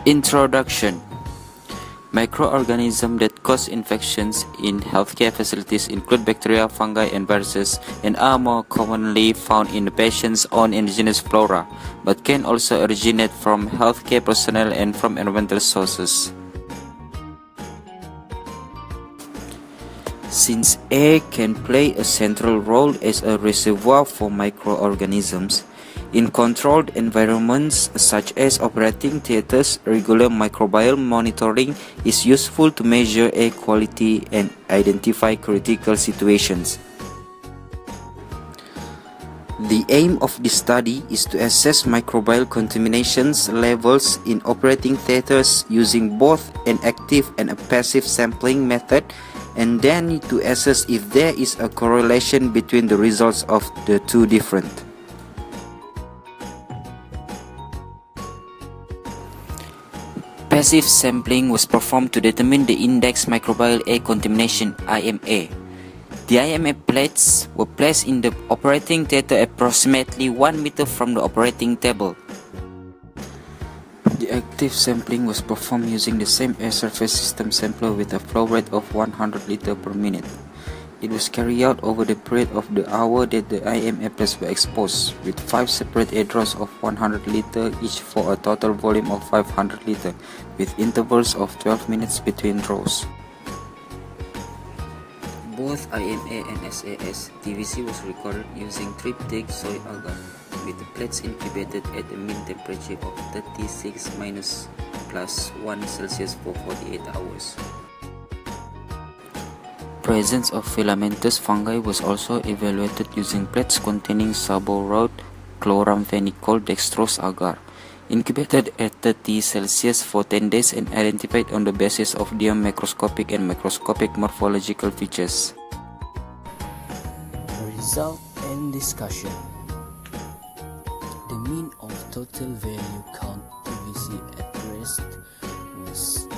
Introduction. Microorganisms that cause infections in healthcare facilities include bacteria, fungi, and viruses, and are more commonly found in the patient's own indigenous flora, but can also originate from healthcare personnel and from environmental sources. Since air can play a central role as a reservoir for microorganisms, in controlled environments such as operating theaters, regular microbial monitoring is useful to measure air quality and identify critical situations. The aim of this study is to assess microbial contamination levels in operating theaters using both an active and a passive sampling method, and then to assess if there is a correlation between the results of the two different. Passive sampling was performed to determine the index microbial air contamination (IMA). The IMA plates were placed in the operating theater approximately 1 meter from the operating table. The active sampling was performed using the same air surface system sampler with a flow rate of 100 liters per minute. It was carried out over the period of the hour that the IMA plates were exposed, with 5 separate air draws of 100 liters each for a total volume of 500 liters, with intervals of 12 minutes between draws. Both IMA and SAS DVC was recorded using triptych soy agar, with the plates incubated at a mean temperature of 36 plus 1 Celsius for 48 hours. Presence of filamentous fungi was also evaluated using plates containing Saboroid chloramphenicol dextrose agar, incubated at 30 Celsius for 10 days and identified on the basis of their macroscopic and microscopic morphological features. Result and discussion. The mean of total value count TVC at rest was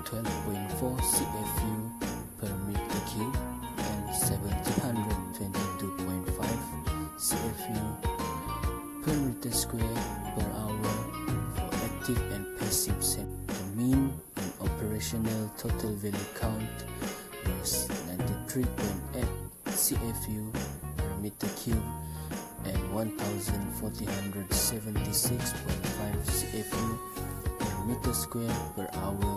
12.4 CFU per meter cube and 722.5 CFU per meter square per hour for active and passive sampling. The mean and operational total value count was 93.8 CFU per meter cube and 1,476.5 CFU per meter square per hour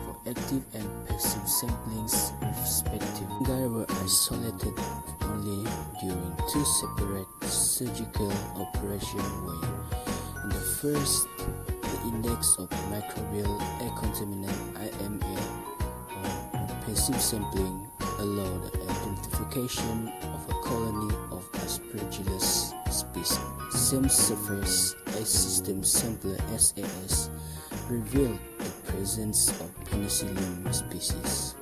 for active and passive samplings respectively. Fungi were isolated only during 2 separate surgical operations where, in the first, the index of microbial air contaminant IMA on passive sampling allowed identification of a colony of Aspergillus species. Same surface as system sampler SAS revealed the presence of Penicillium species.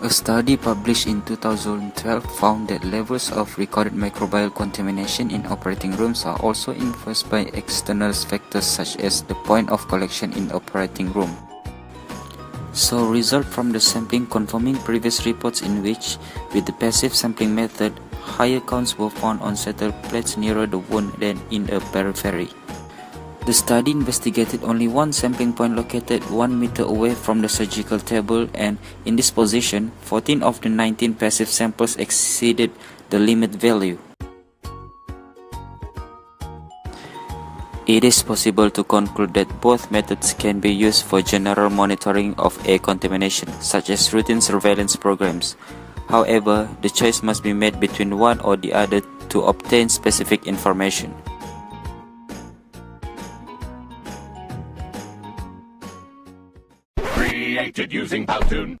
A study published in 2012 found that levels of recorded microbial contamination in operating rooms are also influenced by external factors such as the point of collection in the operating room. So, results from the sampling confirming previous reports in which, with the passive sampling method, higher counts were found on settled plates nearer the wound than in the periphery. The study investigated only one sampling point located 1 meter away from the surgical table, and in this position, 14 of the 19 passive samples exceeded the limit value. It is possible to conclude that both methods can be used for general monitoring of air contamination, such as routine surveillance programs. However, the choice must be made between one or the other to obtain specific information. Created using Powtoon.